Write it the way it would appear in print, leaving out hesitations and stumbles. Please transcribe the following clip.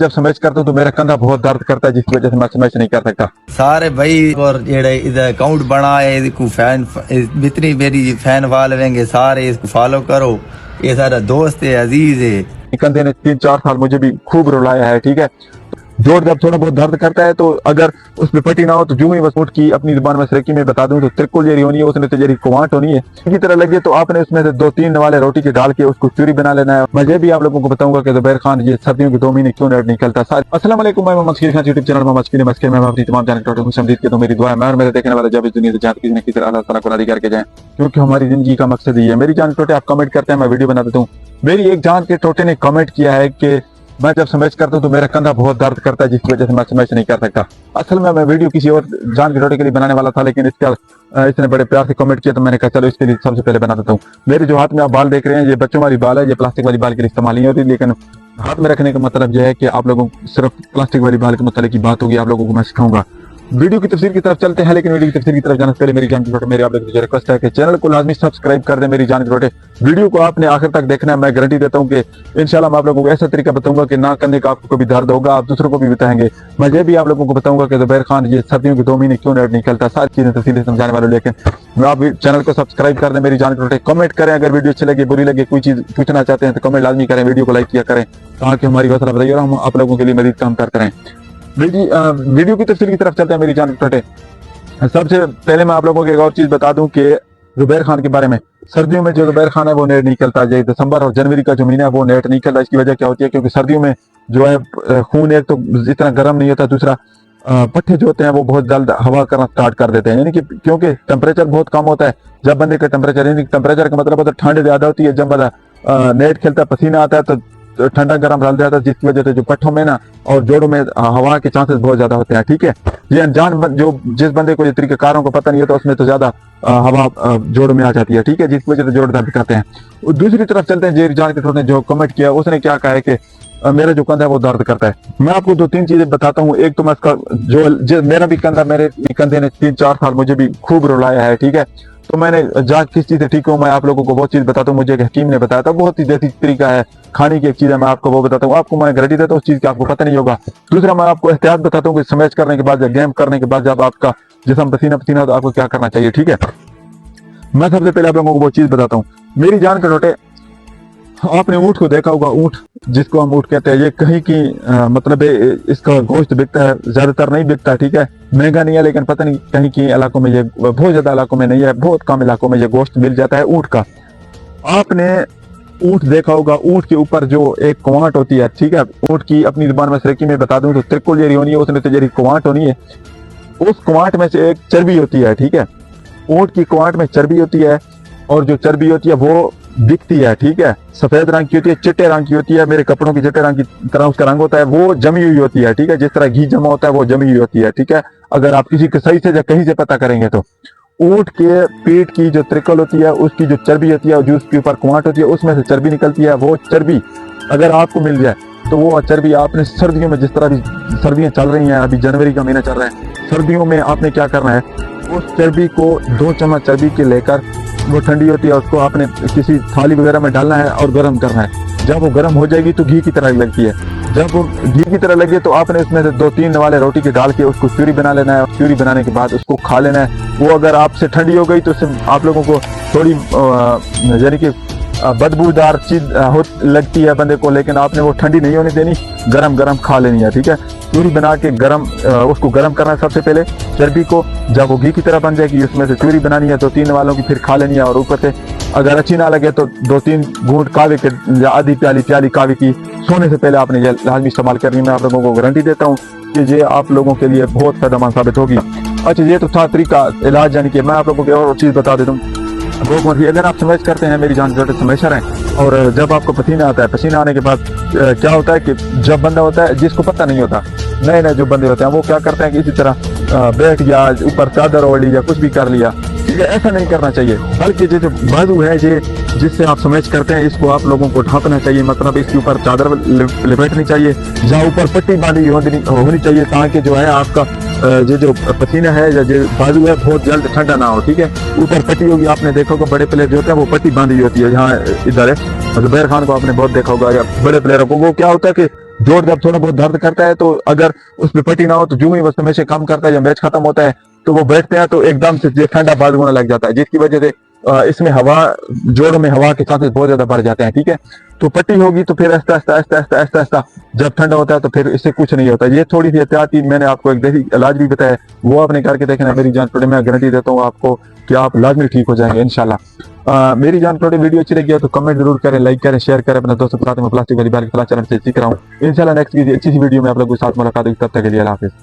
जब स्मैश करता हूँ तो मेरा कंधा बहुत दर्द करता है, जिसकी वजह से मैं स्मैश नहीं कर सकता। सारे भाई और जेड़े इधर अकाउंट बनाए इसको फैन जितनी मेरी फैन फॉलोइंग है सारे इसको फॉलो करो। ये सारा दोस्त है, अजीज है। कंधे ने 3-4 साल मुझे भी खूब रुलाया है, ठीक है। जोड़ जब थोड़ा बहुत दर्द करता है तो अगर उसमें पट्टी ना हो तो जूं ही बस उठ की अपनी जुबान में सरेकी में बता दूं तो त्रिकुल जेरी होनी है, उसने तो जेरी कुवांट होनी है की तरह लगे तो आपने उसमें से 2-3 वाले रोटी के डाल के उसको चूरी बना लेना है। मैं भी आप लोगों को बताऊंगा कि ज़ुबैर खान ये सर्दियों के 2 महीने क्यों नेट निकलता है। अस्सलाम वालेकुम, मैं मोहम्मद मस्कीर खान यूट्यूब चैनल मोहम्मद मस्कीर में अपनी तमाम जानकारी खुशमदीद के तो मेरी दुआ है मैं और मेरे देखने वाले जब इस दुनिया से जान किसी न किसी तरह अल्लाह ताला को राज़ी करके जाए, क्योंकि हमारी जिंदगी का मकसद ही है। मेरी जान टोटे आप कमेंट करते हैं, मैं वीडियो बना देता हूँ। मेरी एक जान के टोटे ने कमेंट किया है कि मैं जब स्मैश करता हूँ तो मेरा कंधा बहुत दर्द करता है, जिसकी वजह से मैं स्मैश नहीं कर सकता। असल में मैं वीडियो किसी और जान की रोटी के लिए बनाने वाला था, लेकिन इसने बड़े प्यार से कमेंट किया तो मैंने कहा चलो इसके लिए सबसे पहले बना देता हूँ। मेरे जो हाथ में आप बाल देख रहे हैं ये बच्चों वाली बाल है, ये प्लास्टिक वाली बाल के लिए इस्तेमाल नहीं होती, लेकिन हाथ में रखने का मतलब यह है कि आप लोगों को सिर्फ प्लास्टिक वाली बाल के मतलब की बात होगी, आप लोगों को मैं सिखाऊंगा। वीडियो की तफसीर की तरफ चलते हैं, लेकिन वीडियो की तफसीर की तरफ जाने से पहले मेरी जान की रोटे मेरी आप लोगों से रिक्वेस्ट है कि चैनल को लाजमी सब्सक्राइब कर दें। मेरी जान की रोटे वीडियो को आपने आखिर तक देखना है। मैं गारंटी देता हूं कि इंशाल्लाह मैं आप लोगों को ऐसा तरीका बताऊंगा कि ना कंधे का आपको कभी दर्द होगा, आप दूसरों को भी बताएंगे। मैं ये भी आप लोगों को बताऊंगा कि ज़ुबैर खान ये सर्दियों के 2 महीने क्यों नेट निकलता, सारी चीजें तफसील समझाने वाले। लेकिन आप चैनल को सब्सक्राइब कर दें। मेरी जान की रोटे कमेंट करें, अगर वीडियो अच्छी लगे बुरी लगे कोई चीज पूछना चाहते हैं तो कमेंट लाजमी करें, वीडियो को लाइक किया करें ताकि हमारी हौसला बढ़े और हम आप लोगों के लिए मजीद काम करते रहें। वीडियो की तफसील की तरफ चलते हैं। मेरी जान की रोटे सबसे पहले मैं आप लोगों को एक और चीज बता दूं कि ज़ुबैर खान के बारे में। सर्दियों में जो ज़ुबैर खान है वो नेट निकलता है, दिसंबर और जनवरी का जो महीना है वो नेट निकलता है। इसकी वजह क्या होती है, क्योंकि सर्दियों में जो है खून एक तो इतना गर्म नहीं होता, दूसरा पट्टे जो होते हैं वो बहुत जल्द हवा करना स्टार्ट कर देते हैं, यानी कि क्योंकि टेम्परेचर बहुत कम होता है। जब बंदे का टेम्परेचर यानी टेम्परेचर का मतलब होता है ठंड ज्यादा होती है, जब बंदा नेट खेलता है पसीना आता है तो ठंडा गर्म रल जाता है, जिसकी वजह से जो पट्टों में ना और जोड़ों में हवा के चांसेस बहुत ज्यादा होते हैं, ठीक है। ये अनजान जो जिस बंदे को ये तरीकेकारों को पता नहीं होता उसमें तो ज्यादा हवा जोड़ में आ जाती है, ठीक है, जिसकी वजह से जोड़ दर्द करते हैं। दूसरी तरफ चलते हैं, जेरी जान के जो कमेंट किया उसने क्या कहा है कि मेरा जो कंधा है वो दर्द करता है। मैं आपको 2-3 चीजें बताता हूँ। एक तो मैं इसका जो मेरा भी कंधा, मेरे कंधे ने 3-4 साल मुझे भी खूब रुलाया है, ठीक है। तो मैंने जहाँ किस चीज से ठीक हूँ मैं आप लोगों को वो चीज बताता हूँ। मुझे एक हकीम ने बताया था, बहुत ही देसी तरीका है खाने की एक चीज है, मैं आपको वो बताता हूँ। आपको मैं गारंटी देता हूँ उस चीज का आपको पता नहीं होगा। दूसरा मैं आपको एहतियात बताता हूँ कि स्मैश करने के बाद या गेम करने के बाद जब आपका जिस्म पसीना पसीना हो तो आपको क्या करना चाहिए, ठीक है। मैं सबसे पहले आप लोगों को वो चीज बताता हूँ। मेरी जान के टोटे आपने ऊँट को देखा होगा, ऊँट जिसको हम ऊँट कहते हैं, ये कहीं की मतलब इसका गोश्त बिकता है, ज्यादातर नहीं बिकता, ठीक है, महंगा नहीं है, लेकिन पता नहीं कहीं की इलाकों में ये बहुत ज्यादा इलाकों में नहीं है, बहुत कम इलाकों में ये गोश्त मिल जाता है ऊँट का। आपने ऊँट देखा होगा, ऊँट के ऊपर जो एक कुवांट होती है, ठीक है, ऊँट की अपनी जुबान में सरेकी में बता दूं तो त्रिकुल जेरी होनी है, उसने तो जेरी कुवांट होनी है। उस कुवांट में से एक चर्बी होती है, ठीक है, ऊँट की कुवांट में चर्बी होती है और जो चर्बी होती है वो दिखती है, ठीक है, सफेद रंग की होती है, चिट्टे रंग की होती है, मेरे कपड़ों की चिट्टे रंग की तरह उसका रंग होता है, वो जमी हुई होती है, ठीक है, जिस तरह घी जमा होता है वो जमी हुई होती है, ठीक है। अगर आप किसी के सही से या कहीं से पता करेंगे तो ऊँट के पीठ की जो त्रिकल होती है उसकी जो चर्बी होती है, जो उसके ऊपर कुआंट होती है उसमें से चर्बी निकलती है। वो चर्बी अगर आपको मिल जाए तो वो चर्बी आपने सर्दियों में, जिस तरह भी सर्दियां चल रही हैं, अभी जनवरी का महीना चल रहा है, सर्दियों में आपने क्या करना है, उस चर्बी को 2 चम्मच चर्बी के लेकर, वो ठंडी होती है, उसको आपने किसी थाली वगैरह में डालना है और गर्म करना है। जब वो गर्म हो जाएगी तो घी की तरह लगती है, जब वो घी की तरह लगे तो आपने उसमें से 2-3 वाले रोटी के डाल के उसको चूरी बना लेना है, और चूरी बनाने के बाद उसको खा लेना है। वो अगर आपसे ठंडी हो गई तो उससे आप लोगों को थोड़ी यानी कि बदबूदार चीज लगती है बंदे को, लेकिन आपने वो ठंडी नहीं होने देनी, गरम गरम खा लेनी है, ठीक है। चूरी बना के गरम उसको गरम करना है सबसे पहले चर्बी को, जब वो घी की तरह बन जाएगी उसमें से चूरी बनानी है 2-3 वालों की, फिर खा लेनी है। और ऊपर से अगर अच्छी ना लगे तो 2-3 घूंट कावे के या आधी प्याली कावे की सोने से पहले आपने ये लाजमी इस्तेमाल करनी है। मैं आप लोगों को गारंटी देता हूँ कि ये आप लोगों के लिए बहुत फायदेमंद साबित होगी। अच्छा, ये तो था तरीका इलाज, यानी कि मैं आप लोगों को और चीज बता देता हूँ। अगर आप स्मैश करते हैं, मेरी जान के स्मैशर हैं, और जब आपको पसीना आता है, पसीना आने के बाद क्या होता है कि जब बंदा होता है जिसको पता नहीं होता, नए नए जो बंदे होते हैं वो क्या करते हैं कि इसी तरह बैठ गया, ऊपर चादर ओढ़ ली या कुछ भी कर लिया, ठीक है, ऐसा नहीं करना चाहिए। बल्कि जो बाजू है ये जिससे आप स्मैश करते हैं इसको आप लोगों को ढकना चाहिए, मतलब इसके ऊपर चादर लिपेटनी चाहिए, जहाँ ऊपर पट्टी बांधी होनी चाहिए, ताकि जो है आपका जो पसीना है या जो बाजू है बहुत जल्द ठंडा ना हो, ठीक है। ऊपर पट्टी होगी, आपने देखा होगा बड़े प्लेयर जो होते हैं वो पट्टी बांधी होती है, यहाँ इधर है ज़ुबैर खान को आपने बहुत देखा होगा, या बड़े प्लेयरों को वो क्या होता है कि जोड़ जब थोड़ा बहुत दर्द करता है तो अगर उसमें पट्टी ना हो तो जो ही बस हमेशा कम करता है, जब मैच खत्म होता है तो वो बैठते हैं तो एकदम से ये ठंडा बाज होने लग जाता है, जिसकी वजह से इसमें हवा, जोड़ों में हवा के चांसेस बहुत ज्यादा बढ़ जाते हैं। ठीक है, तो पट्टी होगी तो फिर आस्ता आस्ता आस्ता आस्ता आस्ता आस्ता जब ठंडा होता है तो फिर इससे कुछ नहीं होता। ये थोड़ी सी एहतियाती मैंने आपको एक देसी इलाज भी बताया, वो आपने करके देखना। मेरी जान प्रोडक्ट मैं गारंटी देता हूँ आपको कि आप लाजमी ठीक हो जाएंगे इंशाल्लाह। मेरी जान प्रोडक्ट वीडियो अच्छी लगी है तो कमेंट जरूर करें, लाइक करें, शेयर करें अपने दोस्तों के साथ। में प्लास्टिक वाली बैल के खिलाफ चैनल से सीख रहा हूँ। इंशाल्लाह नेक्स्ट की अच्छी सी वीडियो में आप लोगों के साथ मुलाकात होगी, तब तक के लिए अल्लाह हाफिज़।